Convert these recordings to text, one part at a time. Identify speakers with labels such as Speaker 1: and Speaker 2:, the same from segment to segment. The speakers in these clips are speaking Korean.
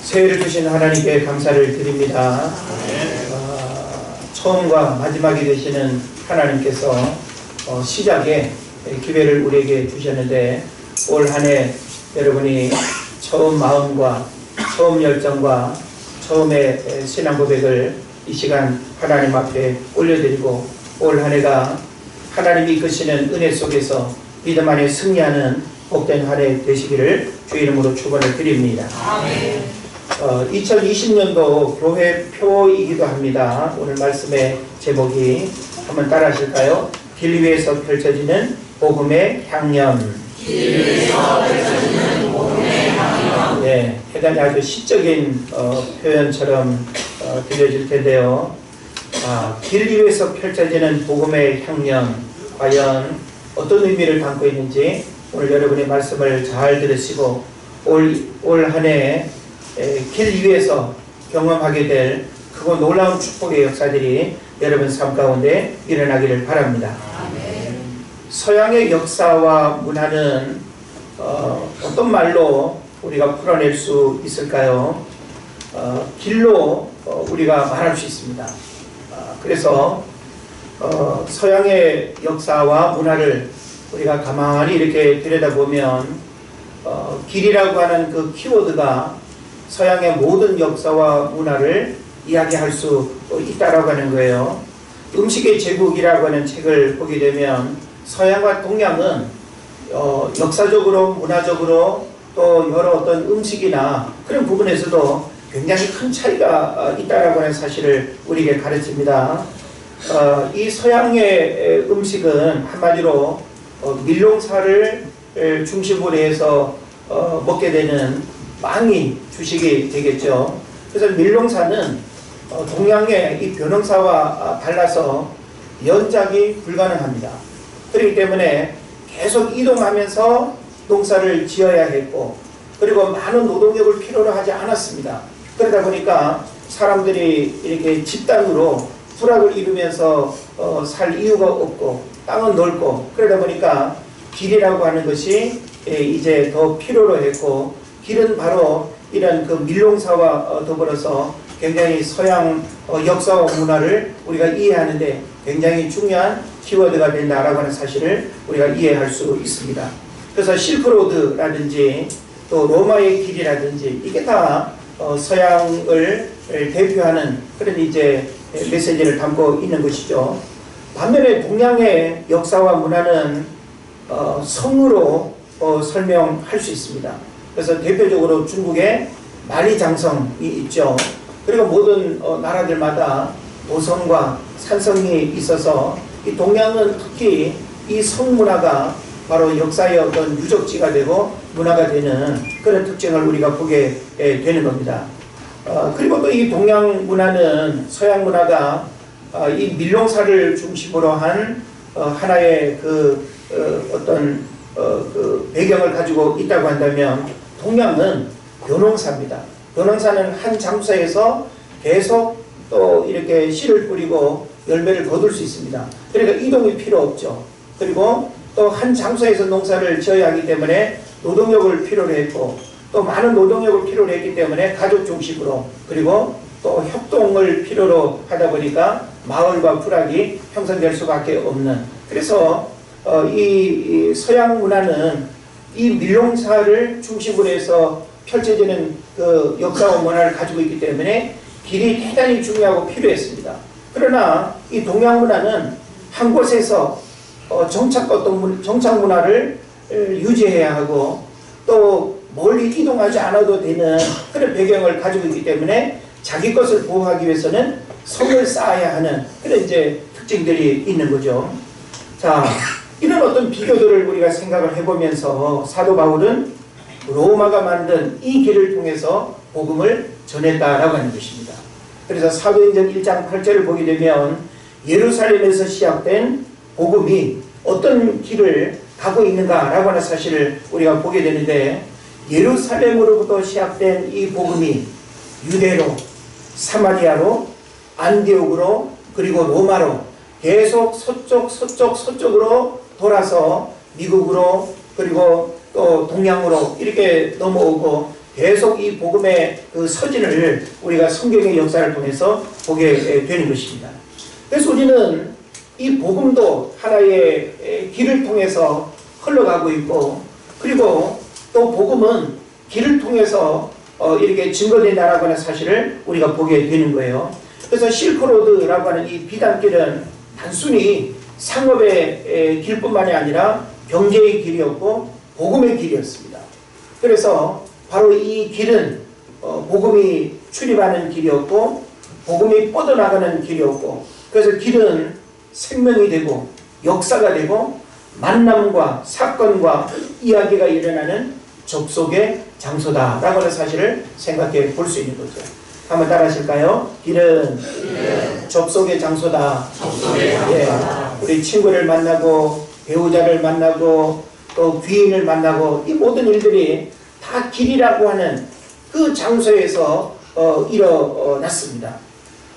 Speaker 1: 새해를 주신 하나님께 감사를 드립니다. 처음과 마지막이 되시는 하나님께서 시작에 기회를 우리에게 주셨는데, 올 한 해 여러분이 처음 마음과 처음 열정과 처음의 신앙 고백을 이 시간 하나님 앞에 올려드리고, 올 한 해가 하나님이 이끄시는 은혜 속에서 믿음 안에 승리하는 복된 한 해 되시기를 주의 이름으로 축원을 드립니다. 아멘. 2020년도 교회표이기도 합니다. 오늘 말씀의 제목이 한번 따라 하실까요? 길 위에서 펼쳐지는 복음의 향연. 길 위에서 펼쳐지는 복음의 향연. 네, 대단히 아주 시적인 표현처럼 들려질 텐데요. 길 위에서 펼쳐지는 복음의 향연, 과연 어떤 의미를 담고 있는지 오늘 여러분의 말씀을 잘 들으시고 올 한 해 길 위에서 경험하게 될 크고 놀라운 축복의 역사들이 여러분 삶 가운데 일어나기를 바랍니다. 아멘. 서양의 역사와 문화는 어떤 말로 우리가 풀어낼 수 있을까요? 길로 우리가 말할 수 있습니다. 그래서 서양의 역사와 문화를 우리가 가만히 이렇게 들여다보면 길이라고 하는 그 키워드가 서양의 모든 역사와 문화를 이야기할 수 있다라고 하는 거예요. 음식의 제국이라고 하는 책을 보게 되면 서양과 동양은 역사적으로 문화적으로 또 여러 어떤 음식이나 그런 부분에서도 굉장히 큰 차이가 있다라고 하는 사실을 우리에게 가르칩니다. 이 서양의 음식은 한마디로 밀농사를 중심으로 해서 먹게 되는 빵이 주식이 되겠죠. 그래서 밀농사는 동양의 이 벼농사와 달라서 연작이 불가능합니다. 그렇기 때문에 계속 이동하면서 농사를 지어야 했고, 그리고 많은 노동력을 필요로 하지 않았습니다. 그러다 보니까 사람들이 이렇게 집단으로 부락을 이루면서 살 이유가 없고 땅은 넓고, 그러다 보니까 길이라고 하는 것이 이제 더 필요로 했고, 길은 바로 이런 그 밀농사와 더불어서 굉장히 서양 역사와 문화를 우리가 이해하는데 굉장히 중요한 키워드가 된다라고 하는 사실을 우리가 이해할 수 있습니다. 그래서 실크로드라든지 또 로마의 길이라든지 이게 다 서양을 대표하는 그런 이제 메시지를 담고 있는 것이죠. 반면에 동양의 역사와 문화는 성으로 설명할 수 있습니다. 그래서 대표적으로 중국에 만리장성이 있죠. 그리고 모든 나라들마다 도성과 산성이 있어서 이 동양은 특히 이 성문화가 바로 역사의 어떤 유적지가 되고 문화가 되는 그런 특징을 우리가 보게 되는 겁니다. 그리고 또 이 동양 문화는 서양 문화가 이 밀농사를 중심으로 한 하나의 그 어떤 그 배경을 가지고 있다고 한다면, 동양은 벼농사입니다. 벼농사는 한 장소에서 계속 또 이렇게 씨를 뿌리고 열매를 거둘 수 있습니다. 그러니까 이동이 필요 없죠. 그리고 또 한 장소에서 농사를 지어야 하기 때문에 노동력을 필요로 했고, 또 많은 노동력을 필요로 했기 때문에 가족 중심으로, 그리고 또 협동을 필요로 하다 보니까 마을과 부락이 형성될 수밖에 없는, 그래서 이 서양 문화는 이 밀농사를 중심으로 해서 펼쳐지는 그 역사와 문화를 가지고 있기 때문에 길이 대단히 중요하고 필요했습니다. 그러나 이 동양 문화는 한 곳에서 정착 문화를 유지해야 하고, 또 멀리 이동하지 않아도 되는 그런 배경을 가지고 있기 때문에 자기 것을 보호하기 위해서는 성을 쌓아야 하는 그런 이제 특징들이 있는 거죠. 자, 이런 어떤 비교들을 우리가 생각을 해보면서 사도 바울은 로마가 만든 이 길을 통해서 복음을 전했다라고 하는 것입니다. 그래서 사도행전 1장 8절을 보게 되면 예루살렘에서 시작된 복음이 어떤 길을 가고 있는가라고 하는 사실을 우리가 보게 되는데, 예루살렘으로부터 시작된 이 복음이 유대로, 사마리아로, 안디옥으로, 그리고 로마로 계속 서쪽으로 돌아서 미국으로, 그리고 또 동양으로 이렇게 넘어오고 계속 이 복음의 그 서진을 우리가 성경의 역사를 통해서 보게 되는 것입니다. 그래서 우리는 이 복음도 하나의 길을 통해서 흘러가고 있고, 그리고 또 복음은 길을 통해서 이렇게 증거된다라고 하는 사실을 우리가 보게 되는 거예요. 그래서 실크로드라고 하는 이 비단길은 단순히 상업의 길뿐만이 아니라 경제의 길이었고 복음의 길이었습니다. 그래서 바로 이 길은 복음이 출입하는 길이었고 복음이 뻗어나가는 길이었고, 그래서 길은 생명이 되고 역사가 되고 만남과 사건과 이야기가 일어나는 접속의 장소다라고 하는 사실을 생각해 볼 수 있는 거죠. 한번 따라 하실까요? 길은 접속의 장소다. 예, 우리 친구를 만나고 배우자를 만나고 또 귀인을 만나고 이 모든 일들이 다 길이라고 하는 그 장소에서 일어났습니다.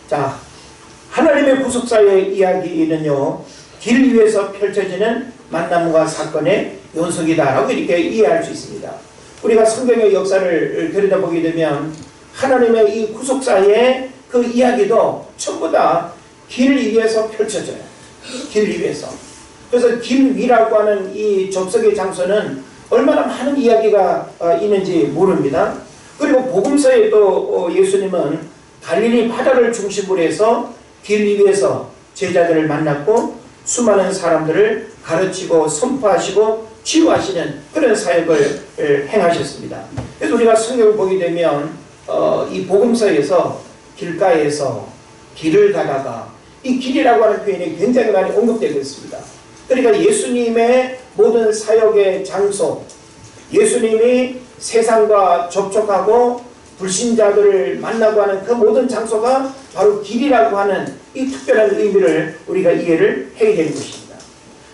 Speaker 1: 자, 하나님의 구속사의 이야기는요, 길 위에서 펼쳐지는 만남과 사건의 연속이다라고 이렇게 이해할 수 있습니다. 우리가 성경의 역사를 들여다보게 되면 하나님의 이 구속사의 그 이야기도 전부 다 길 위에서 펼쳐져요. 길 위에서. 그래서 길 위라고 하는 이 접속의 장소는 얼마나 많은 이야기가 있는지 모릅니다. 그리고 복음서에 또 예수님은 갈릴리 바다를 중심으로 해서 길 위에서 제자들을 만났고 수많은 사람들을 가르치고 선포하시고 치유하시는 그런 사역을 행하셨습니다. 그래서 우리가 성경을 보게 되면 이 복음서에서 길가에서 길을 가다가 이 길이라고 하는 표현이 굉장히 많이 언급되고 있습니다. 그러니까 예수님의 모든 사역의 장소, 예수님이 세상과 접촉하고 불신자들을 만나고 하는 그 모든 장소가 바로 길이라고 하는 이 특별한 의미를 우리가 이해를 해야 되는 것입니다.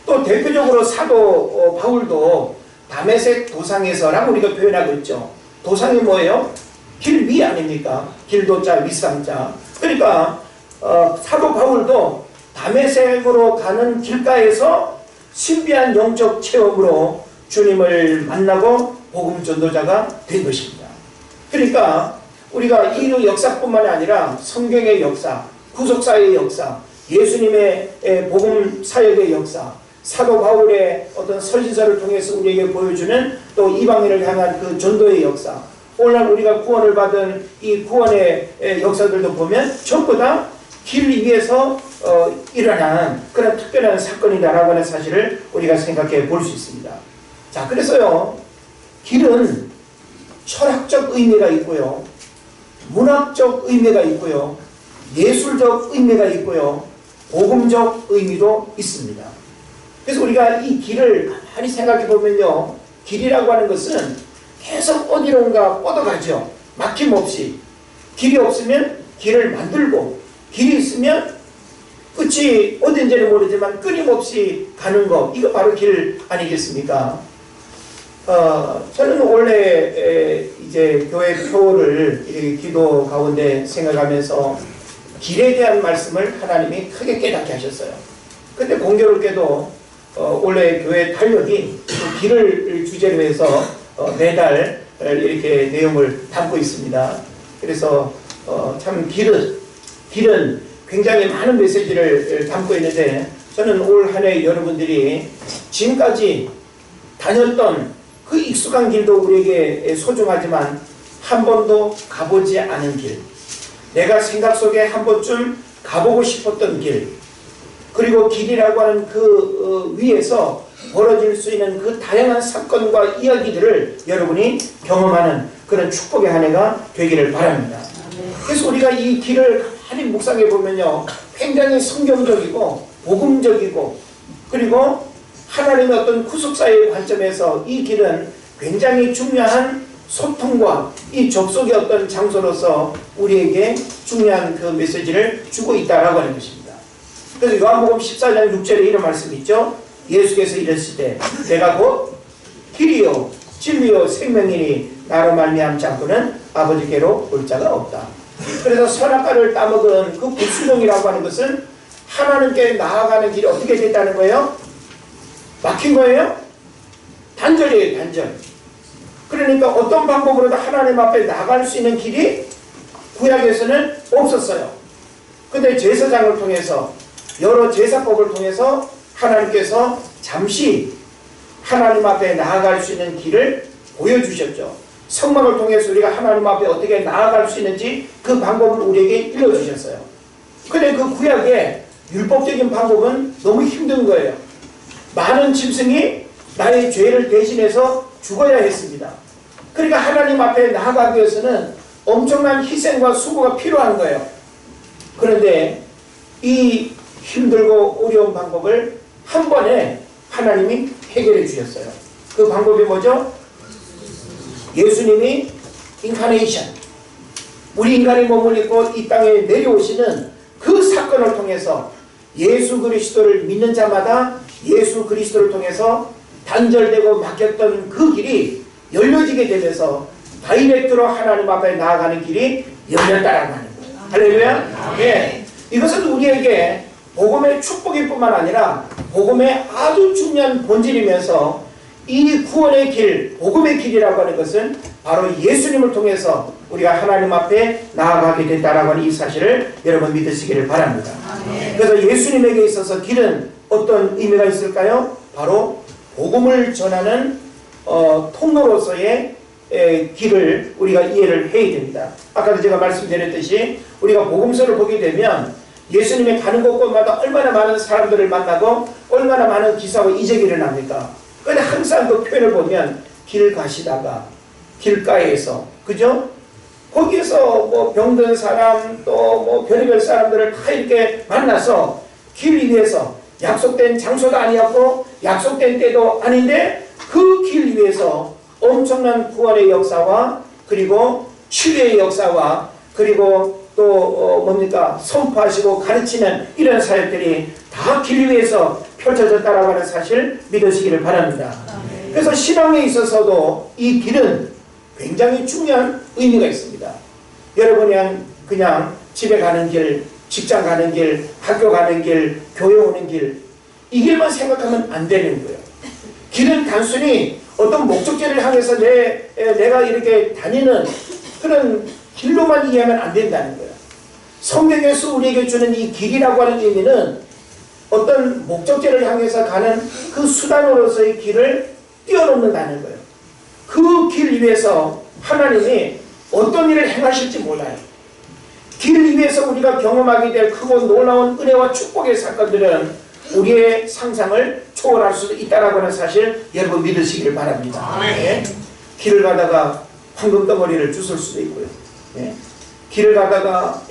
Speaker 1: 또 대표적으로 사도 바울도 다메섹 도상에서라고 우리가 표현하고 있죠. 도상이 뭐예요? 길 위 아닙니까? 길도자 윗상자. 그러니까 사도 바울도 다메섹으로 가는 길가에서 신비한 영적 체험으로 주님을 만나고 복음 전도자가 된 것입니다. 그러니까 우리가 이 역사뿐만 아니라 성경의 역사, 구속사의 역사, 예수님의 복음 사역의 역사, 사도 바울의 어떤 서신서를 통해서 우리에게 보여주는 또 이방인을 향한 그 전도의 역사, 오늘날 우리가 구원을 받은 이 구원의 역사들도 보면 전부 다 길 위에서 일어난 그런 특별한 사건이다라고 하는 사실을 우리가 생각해 볼 수 있습니다. 자, 그래서요, 길은 철학적 의미가 있고요, 문학적 의미가 있고요, 예술적 의미가 있고요, 복음적 의미도 있습니다. 그래서 우리가 이 길을 가만히 생각해 보면요, 길이라고 하는 것은 계속 어디론가 뻗어가죠. 막힘없이. 길이 없으면 길을 만들고, 길이 있으면 끝이 어딘지는 모르지만 끊임없이 가는 거, 이거 바로 길 아니겠습니까? 저는 원래 이제 교회 표를 이렇게 기도 가운데 생각하면서 길에 대한 말씀을 하나님이 크게 깨닫게 하셨어요. 근데 공교롭게도 원래 교회 달력이 그 길을 주제로 해서 매달 이렇게 내용을 담고 있습니다. 그래서 참 길은 굉장히 많은 메시지를 담고 있는데, 저는 올 한 해 여러분들이 지금까지 다녔던 그 익숙한 길도 우리에게 소중하지만 한 번도 가보지 않은 길, 내가 생각 속에 한 번쯤 가보고 싶었던 길, 그리고 길이라고 하는 그 위에서 벌어질 수 있는 그 다양한 사건과 이야기들을 여러분이 경험하는 그런 축복의 한 해가 되기를 바랍니다. 그래서 우리가 이 길을 가만히 묵상해 보면요, 굉장히 성경적이고 복음적이고, 그리고 하나님의 어떤 구속사의 관점에서 이 길은 굉장히 중요한 소통과 이 접속의 어떤 장소로서 우리에게 중요한 그 메시지를 주고 있다라고 하는 것입니다. 그래서 요한복음 14장 6절에 이런 말씀이 있죠. 예수께서 이르시되 내가 곧 길이요 진리요 생명이니 나로 말미암지 않고는 아버지께로 올 자가 없다. 그래서 선악과를 따먹은 그 불순종이라고 하는 것은 하나님께 나아가는 길이 어떻게 됐다는 거예요? 막힌 거예요? 단절이에요, 단절. 그러니까 어떤 방법으로도 하나님 앞에 나갈 수 있는 길이 구약에서는 없었어요. 근데 제사장을 통해서, 여러 제사법을 통해서 하나님께서 잠시 하나님 앞에 나아갈 수 있는 길을 보여주셨죠. 성막을 통해서 우리가 하나님 앞에 어떻게 나아갈 수 있는지 그 방법을 우리에게 일러주셨어요. 근데 그 구약의 율법적인 방법은 너무 힘든 거예요. 많은 짐승이 나의 죄를 대신해서 죽어야 했습니다. 그러니까 하나님 앞에 나아가기 위해서는 엄청난 희생과 수고가 필요한 거예요. 그런데 이 힘들고 어려운 방법을 한 번에 하나님이 해결해 주셨어요. 그 방법이 뭐죠? 예수님이 인카네이션, 우리 인간의 몸을 입고 이 땅에 내려오시는 그 사건을 통해서 예수 그리스도를 믿는 자마다 예수 그리스도를 통해서 단절되고 막혔던 그 길이 열려지게 되면서 다이렉트로 하나님 앞에 나아가는 길이 열렸다라고 하는 거예요. 할렐루야. 예. 이것은 우리에게 복음의 축복일 뿐만 아니라 복음의 아주 중요한 본질이면서 이 구원의 길, 복음의 길이라고 하는 것은 바로 예수님을 통해서 우리가 하나님 앞에 나아가게 됐다라고 하는 이 사실을 여러분 믿으시기를 바랍니다. 그래서 예수님에게 있어서 길은 어떤 의미가 있을까요? 바로 복음을 전하는 통로로서의 길을 우리가 이해를 해야 됩니다. 아까도 제가 말씀드렸듯이 우리가 복음서를 보게 되면 예수님이 가는 곳곳마다 얼마나 많은 사람들을 만나고 얼마나 많은 기사와 이적이 일어납니까? 그런데 항상 그 표현을 보면 길 가시다가 길가에서, 그죠? 거기에서 뭐 병든 사람 또 뭐 별의별 사람들을 다 이렇게 만나서 길 위에서, 약속된 장소도 아니었고 약속된 때도 아닌데 그 길 위에서 엄청난 구원의 역사와 그리고 치유의 역사와 그리고 또 뭡니까? 선포하시고 가르치는 이런 사역들이 다 길 위에서 펼쳐졌다라고 하는 사실 믿으시기를 바랍니다. 그래서 신앙에 있어서도 이 길은 굉장히 중요한 의미가 있습니다. 여러분이 그냥 집에 가는 길, 직장 가는 길, 학교 가는 길, 교회 오는 길, 이 길만 생각하면 안 되는 거예요. 길은 단순히 어떤 목적지를 향해서 내가 이렇게 다니는 그런 길로만 이해하면 안 된다는 거예요. 성경에서 우리에게 주는 이 길이라고 하는 의미는 어떤 목적지를 향해서 가는 그 수단으로서의 길을 뛰어넘는다는 거예요. 그 길 위에서 하나님이 어떤 일을 행하실지 몰라요. 길 위에서 우리가 경험하게 될 크고 놀라운 은혜와 축복의 사건들은 우리의 상상을 초월할 수도 있다라고 하는 사실 여러분 믿으시길 바랍니다. 네. 길을 가다가 황금덩어리를 주술 수도 있고요. 네. 길을 가다가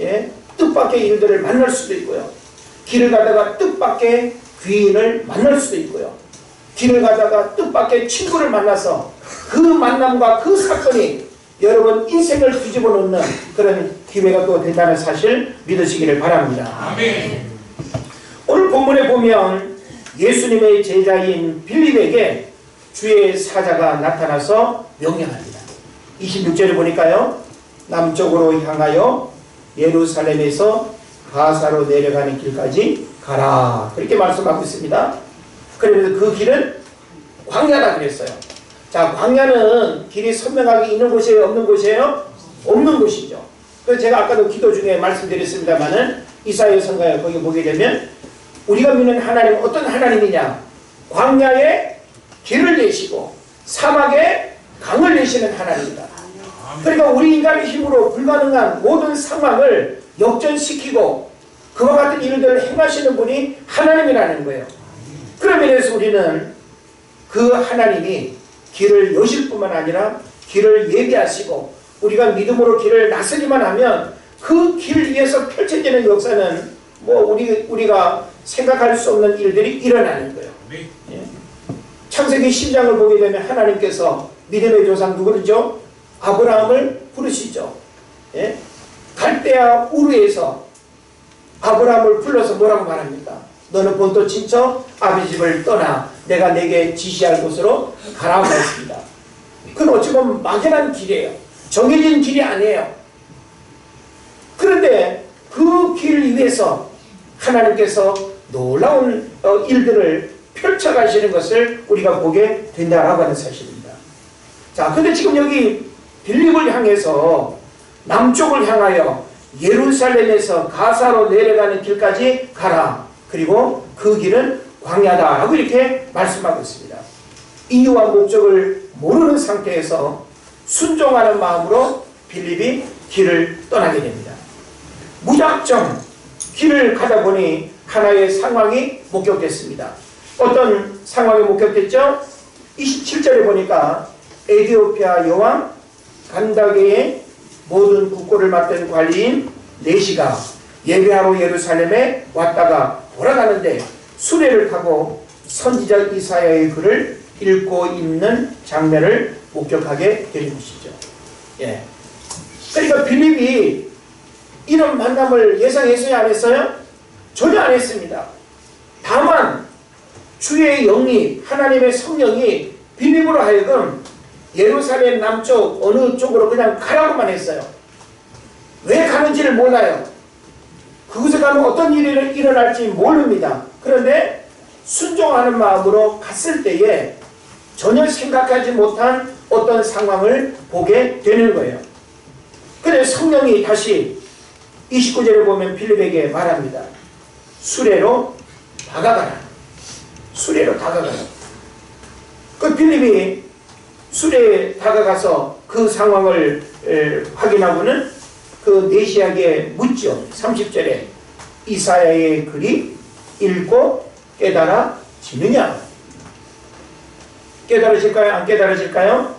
Speaker 1: 뜻밖의 일들을 만날 수도 있고요. 길을 가다가 뜻밖의 귀인을 만날 수도 있고요. 길을 가다가 뜻밖의 친구를 만나서 그 만남과 그 사건이 여러분 인생을 뒤집어 놓는 그런 기회가 또 된다는 사실 믿으시기를 바랍니다.
Speaker 2: 아멘.
Speaker 1: 오늘 본문에 보면 예수님의 제자인 빌립에게 주의 사자가 나타나서 명령합니다. 26절을 보니까요. 남쪽으로 향하여 예루살렘에서 가사로 내려가는 길까지 가라. 그렇게 말씀하고 있습니다. 그래서 그 길은 광야다 그랬어요. 자, 광야는 길이 선명하게 있는 곳이에요? 없는 곳이에요? 없는 곳이죠. 그래서 제가 아까도 기도 중에 말씀드렸습니다만은 이사야 선가에 거기 보게 되면 우리가 믿는 하나님은 어떤 하나님이냐? 광야에 길을 내시고 사막에 강을 내시는 하나님이다. 그러니까 우리 인간의 힘으로 불가능한 모든 상황을 역전시키고 그와 같은 일들을 행하시는 분이 하나님이라는 거예요. 그런 면에서 우리는 그 하나님이 길을 여실 뿐만 아니라 길을 예비하시고 우리가 믿음으로 길을 나서기만 하면 그 길 위에서 펼쳐지는 역사는 뭐 우리가 생각할 수 없는 일들이 일어나는 거예요. 예. 창세기 10장을 보게 되면 하나님께서 믿음의 조상 누구죠? 아브라함을 부르시죠. 예? 갈대아 우르에서 아브라함을 불러서 뭐라고 말합니까? 너는 본토 친척 아버지 집을 떠나 내가 내게 지시할 곳으로 가라고 했습니다. 그건 어찌 보면 막연한 길이에요. 정해진 길이 아니에요. 그런데 그 길 위에서 하나님께서 놀라운 일들을 펼쳐가시는 것을 우리가 보게 된다라고 하는 사실입니다. 자, 근데 지금 여기 빌립을 향해서 남쪽을 향하여 예루살렘에서 가사로 내려가는 길까지 가라. 그리고 그 길은 광야다라고 이렇게 말씀하고 있습니다. 이유와 목적을 모르는 상태에서 순종하는 마음으로 빌립이 길을 떠나게 됩니다. 무작정 길을 가다 보니 하나의 상황이 목격됐습니다. 어떤 상황이 목격됐죠? 27절에 보니까 에디오피아 여왕 간다게의 모든 국고를 맡은 관리인 네시가 예배하러 예루살렘에 왔다가 돌아가는데 수레를 타고 선지자 이사야의 글을 읽고 있는 장면을 목격하게 되는 것이죠. 예. 그러니까 빌립이 이런 만남을 예상했어요? 안 했어요? 전혀 안 했습니다. 다만 주의 영이, 하나님의 성령이 빌립으로 하여금 예루살렘 남쪽 어느 쪽으로 그냥 가라고만 했어요. 왜 가는지를 몰라요. 그곳에 가면 어떤 일이 일어날지 모릅니다. 그런데 순종하는 마음으로 갔을 때에 전혀 생각하지 못한 어떤 상황을 보게 되는 거예요. 그래서 성령이 다시 29절에 보면 빌립에게 말합니다. 수레로 다가가라. 수레로 다가가라. 그 빌립이 수레에 다가가서 그 상황을 확인하고는 그 네시에게 묻죠. 30절에 이사야의 글이 읽고 깨달아지느냐? 깨달아질까요? 안 깨달아질까요?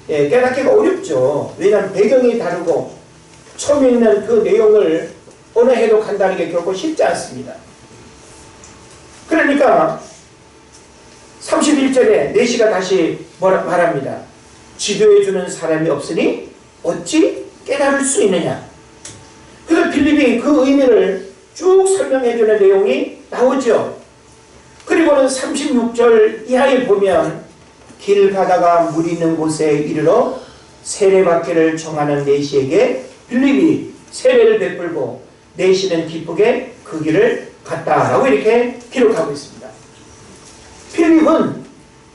Speaker 1: 예, 깨닫기가 어렵죠. 왜냐하면 배경이 다르고 처음에 있는 그 내용을 어느 해독한다는 게 결코 쉽지 않습니다. 그러니까 31절에 네시가 다시 말합니다. 지도해주는 사람이 없으니 어찌 깨달을 수 있느냐. 그래서 빌립이 그 의미를 쭉 설명해주는 내용이 나오죠. 그리고는 36절 이하에 보면 길 가다가 물 있는 곳에 이르러 세례받기를 청하는 네시에게 빌립이 세례를 베풀고 네시는 기쁘게 그 길을 갔다라고 이렇게 기록하고 있습니다. 빌립은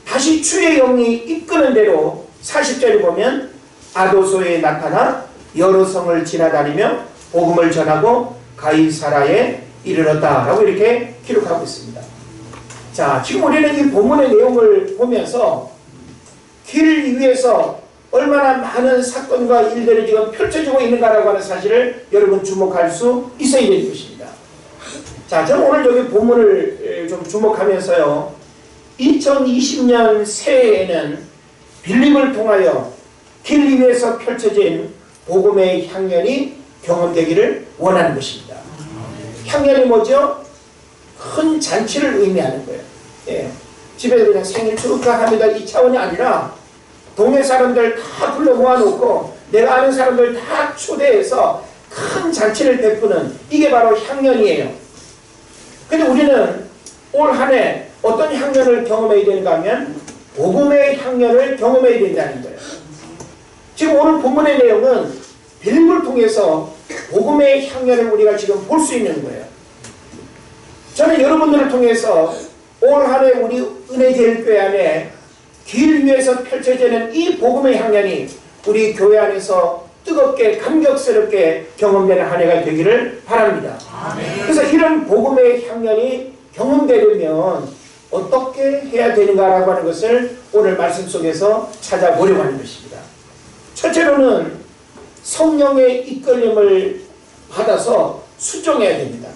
Speaker 1: 다시 주의 영이 이끄는 대로 40절에 보면 아도소에 나타나 여러 성을 지나다니며 복음을 전하고 가이사라에 이르렀다라고 이렇게 기록하고 있습니다. 자, 지금 우리는 이 본문의 내용을 보면서 길 위에서 얼마나 많은 사건과 일들이 지금 펼쳐지고 있는가라고 하는 사실을 여러분 주목할 수 있어야 되는 것입니다. 자, 저는 오늘 여기 본문을 좀 주목하면서요. 2020년 새해에는 빌립을 통하여 길 위에서 펼쳐진 복음의 향연이 경험되기를 원하는 것입니다. 향연이 뭐죠? 큰 잔치를 의미하는 거예요. 예. 집에서 그냥 생일 축하합니다 이 차원이 아니라 동네 사람들 다 불러 모아놓고 내가 아는 사람들 다 초대해서 큰 잔치를 베푸는 이게 바로 향연이에요. 근데 우리는 올 한 해 어떤 향연을 경험해야 되는가 하면 복음의 향연을 경험해야 된다는 거예요. 지금 오늘 본문의 내용은 빌립을 통해서 복음의 향연을 우리가 지금 볼 수 있는 거예요. 저는 여러분들을 통해서 올 한 해 우리 은혜제일교회 안에 길 위에서 펼쳐지는 이 복음의 향연이 우리 교회 안에서 뜨겁게 감격스럽게 경험되는 한 해가 되기를 바랍니다. 아멘. 그래서 이런 복음의 향연이 경험되려면 어떻게 해야 되는가라고 하는 것을 오늘 말씀 속에서 찾아보려고 하는 것입니다. 첫째로는 성령의 이끌림을 받아서 순종해야 됩니다.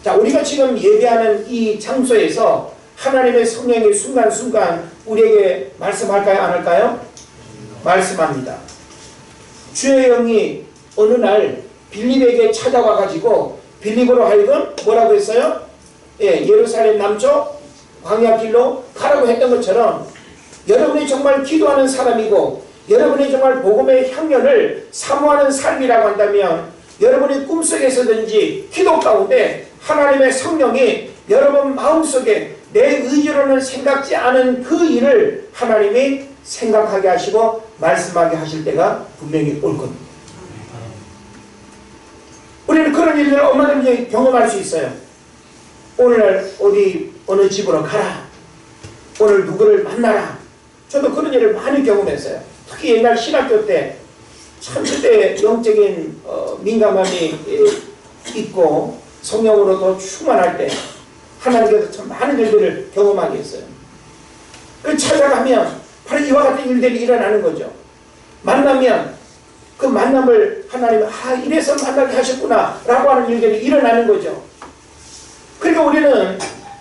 Speaker 1: 자, 우리가 지금 예배하는 이 장소에서 하나님의 성령이 순간순간 우리에게 말씀할까요? 안 할까요? 말씀합니다. 주의 영이 어느 날 빌립에게 찾아와가지고 빌립으로 하여금 뭐라고 했어요? 예, 예루살렘 남쪽 광야길로 가라고 했던 것처럼 여러분이 정말 기도하는 사람이고 여러분이 정말 복음의 향연을 사모하는 삶이라고 한다면 여러분이 꿈속에서든지 기도 가운데 하나님의 성령이 여러분 마음속에 내 의지로는 생각지 않은 그 일을 하나님이 생각하게 하시고 말씀하게 하실 때가 분명히 올 겁니다. 우리는 그런 일들을 얼마든지 경험할 수 있어요. 오늘날 어디 어느 집으로 가라. 오늘 누구를 만나라. 저도 그런 일을 많이 경험했어요. 특히 옛날 신학교 때 참 그때 영적인 민감함이 있고 성령으로도 충만할 때 하나님께서 참 많은 일들을 경험하게 했어요. 그 찾아가면 바로 이와 같은 일들이 일어나는 거죠. 만나면 그 만남을 하나님은 이래서 만나게 하셨구나 라고 하는 일들이 일어나는 거죠. 그러니까 우리는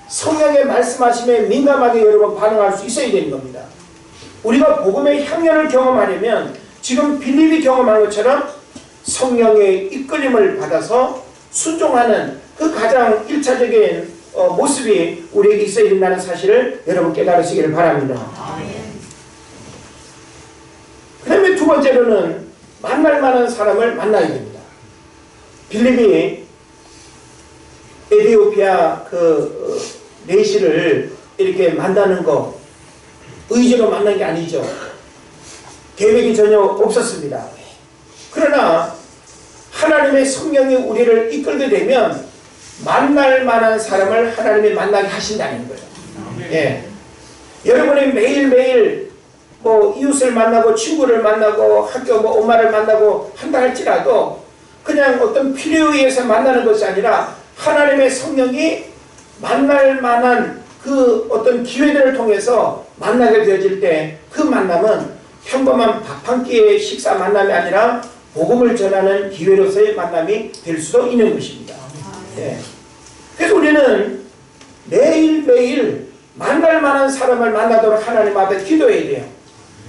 Speaker 1: 성령의 말씀하심에 민감하게 여러분 반응할 수 있어야 되는 겁니다. 우리가 복음의 향연을 경험하려면 지금 빌립이 경험한 것처럼 성령의 이끌림을 받아서 순종하는 그 가장 1차적인 모습이 우리에게 있어야 된다는 사실을 여러분 깨달으시기를 바랍니다. 그 다음에 두 번째로는 만날 만한 사람을 만나야 됩니다. 빌립이 에티오피아 그 내시를 이렇게 만나는 거 의지로 만난 게 아니죠. 계획이 전혀 없었습니다. 그러나 하나님의 성령이 우리를 이끌게 되면 만날 만한 사람을 하나님이 만나게 하신다는 거예요. 예. 여러분이 매일매일 이웃을 만나고 친구를 만나고 학교 엄마를 만나고 한다 할지라도 그냥 어떤 필요에 의해서 만나는 것이 아니라 하나님의 성령이 만날 만한 그 어떤 기회들을 통해서 만나게 되어질 때 그 만남은 평범한 밥 한 끼의 식사 만남이 아니라 복음을 전하는 기회로서의 만남이 될 수도 있는 것입니다. 네. 그래서 우리는 매일매일 만날 만한 사람을 만나도록 하나님 앞에 기도해야 돼요.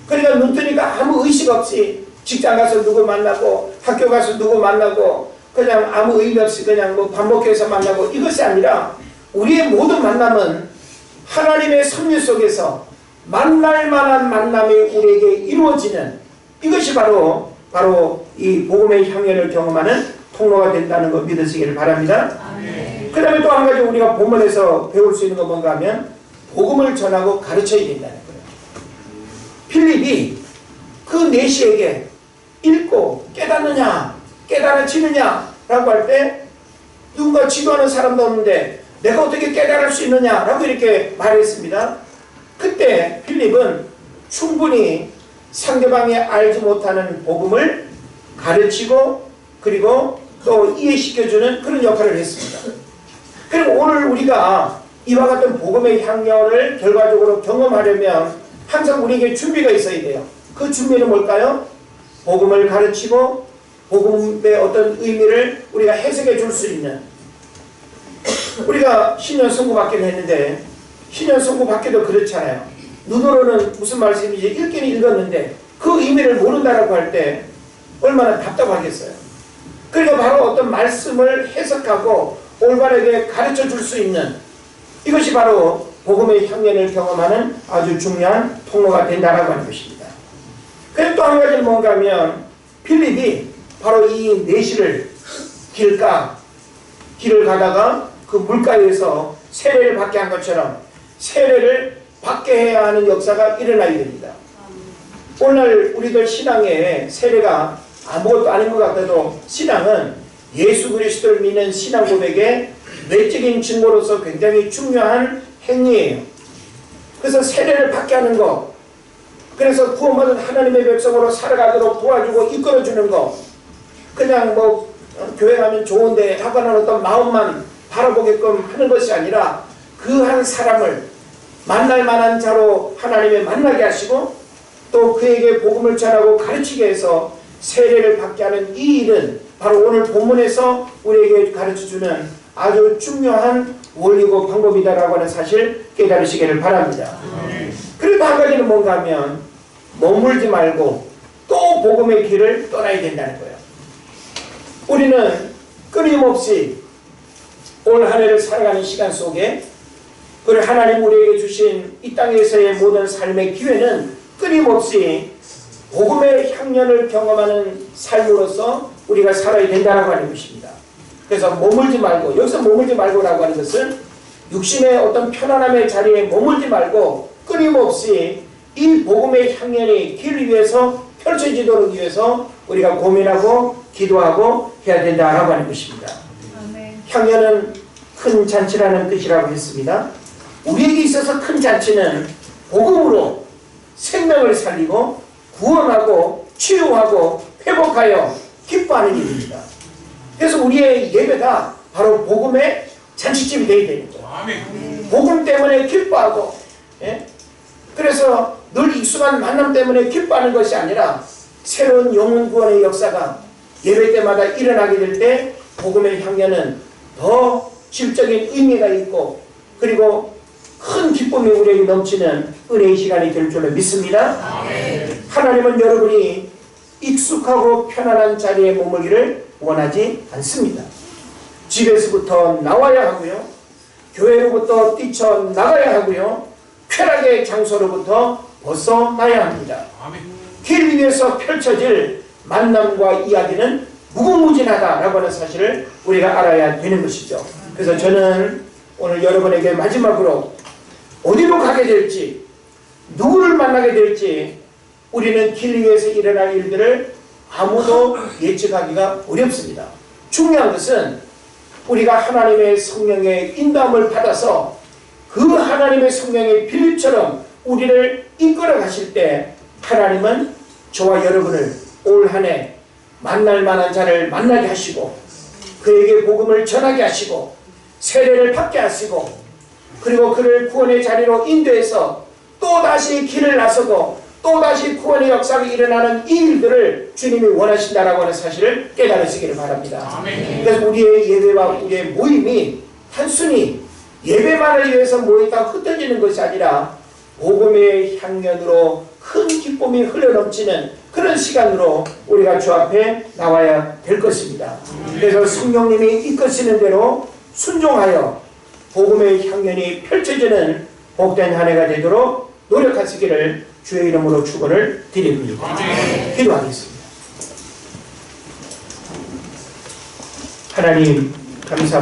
Speaker 1: 그러니까 눈 뜨니까 아무 의식 없이 직장 가서 누구 만나고 학교 가서 누구 만나고 그냥 아무 의미 없이 그냥 반복해서 만나고 이것이 아니라 우리의 모든 만남은 하나님의 섭리 속에서 만날 만한 만남이 우리에게 이루어지는 이것이 바로 이 복음의 향연을 경험하는 통로가 된다는 거 믿으시기를 바랍니다. 그 다음에 또 한 가지 우리가 본문에서 배울 수 있는 건 뭔가 하면 복음을 전하고 가르쳐야 된다는 거예요. 빌립이 그 내시에게 읽고 깨닫느냐 깨달아지느냐 라고 할 때 누군가 지도하는 사람도 없는데 내가 어떻게 깨달을 수 있느냐 라고 이렇게 말했습니다. 그때 빌립은 충분히 상대방이 알지 못하는 복음을 가르치고 그리고 또 이해시켜주는 그런 역할을 했습니다. 그리고 오늘 우리가 이와 같은 복음의 향연을 결과적으로 경험하려면 항상 우리에게 준비가 있어야 돼요. 그 준비는 뭘까요? 복음을 가르치고 복음의 어떤 의미를 우리가 해석해 줄 수 있는 우리가 신년 선고 받기를 했는데 신년 선고 받기도 그렇잖아요. 눈으로는 무슨 말씀인지 읽기는 읽었는데 그 의미를 모른다라고 할 때 얼마나 답답하겠어요. 그러니까 바로 어떤 말씀을 해석하고 올바르게 가르쳐 줄 수 있는 이것이 바로 복음의 향연을 경험하는 아주 중요한 통로가 된다라고 하는 것입니다. 그리고 또 한 가지는 뭔가 하면 빌립이 바로 이 내시를 길을 가다가 그 물가에서 세례를 받게 한 것처럼 세례를 받게 해야 하는 역사가 일어나야 됩니다. 오늘 우리들 신앙에 세례가 아무것도 아닌 것 같아도 신앙은 예수 그리스도를 믿는 신앙 고백의 내적인 증거로서 굉장히 중요한 행위예요. 그래서 세례를 받게 하는 것, 그래서 구원받은 하나님의 백성으로 살아가도록 도와주고 이끌어주는 것, 그냥 교회 가면 좋은데 하거나 어떤 마음만 바라보게끔 하는 것이 아니라 그 한 사람을 만날 만한 자로 하나님의 만나게 하시고 또 그에게 복음을 전하고 가르치게 해서 세례를 받게 하는 이 일은 바로 오늘 본문에서 우리에게 가르쳐주는 아주 중요한 원리고 방법이다라고 하는 사실 깨달으시기를 바랍니다. 그리고 한 가지는 뭔가 하면 머물지 말고 또 복음의 길을 떠나야 된다는 거예요. 우리는 끊임없이 올 한 해를 살아가는 시간 속에 그리고 하나님 우리에게 주신 이 땅에서의 모든 삶의 기회는 끊임없이 복음의 향연을 경험하는 삶으로서 우리가 살아야 된다고 하는 것입니다. 그래서 머물지 말고, 여기서 머물지 말고라고 하는 것은 육신의 어떤 편안함의 자리에 머물지 말고 끊임없이 이 복음의 향연이 길 위에서 펼쳐지도록 위해서 우리가 고민하고 기도하고 해야 된다라고 하는 것입니다. 향연은 큰 잔치라는 뜻이라고 했습니다. 우리에게 있어서 큰 잔치는 복음으로 생명을 살리고 구원하고 치유하고 회복하여 기뻐하는 일입니다. 그래서 우리의 예배가 바로 복음의 잔치집이 되어야 되는 거예요. 복음 때문에 기뻐하고, 예? 그래서 늘 익숙한 만남 때문에 기뻐하는 것이 아니라 새로운 영혼 구원의 역사가 예배 때마다 일어나게 될 때 복음의 향연은 더 질적인 의미가 있고 그리고 큰 기쁨이 우리에게 넘치는 은혜의 시간이 될 줄로 믿습니다. 하나님은 여러분이 익숙하고 편안한 자리에 머물기를 원하지 않습니다. 집에서부터 나와야 하고요. 교회로부터 뛰쳐나가야 하고요. 쾌락의 장소로부터 벗어나야 합니다. 길 위에서 펼쳐질 만남과 이야기는 무궁무진하다라고 하는 사실을 우리가 알아야 되는 것이죠. 그래서 저는 오늘 여러분에게 마지막으로 어디로 가게 될지 누구를 만나게 될지 우리는 길 위에서 일어날 일들을 아무도 예측하기가 어렵습니다. 중요한 것은 우리가 하나님의 성령의 인도함을 받아서 그 하나님의 성령의 빌립처럼 우리를 이끌어 가실 때 하나님은 저와 여러분을 올 한 해 만날 만한 자를 만나게 하시고 그에게 복음을 전하게 하시고 세례를 받게 하시고 그리고 그를 구원의 자리로 인도해서 또다시 길을 나서고 또다시 구원의 역사가 일어나는 이 일들을 주님이 원하신다라고 하는 사실을 깨달으시기를 바랍니다. 그래서 우리의 예배와 우리의 모임이 단순히 예배만을 위해서 모였다가 흩어지는 것이 아니라 복음의 향연으로 큰 기쁨이 흘러넘치는 그런 시간으로 우리가 주 앞에 나와야 될 것입니다. 그래서 성령님이 이끄시는 대로 순종하여 복음의 향연이 펼쳐지는 복된 한 해가 되도록 노력하시기를 주의 이름으로 축원을 드립니다. 기도하겠습니다. 하나님 감사합니다.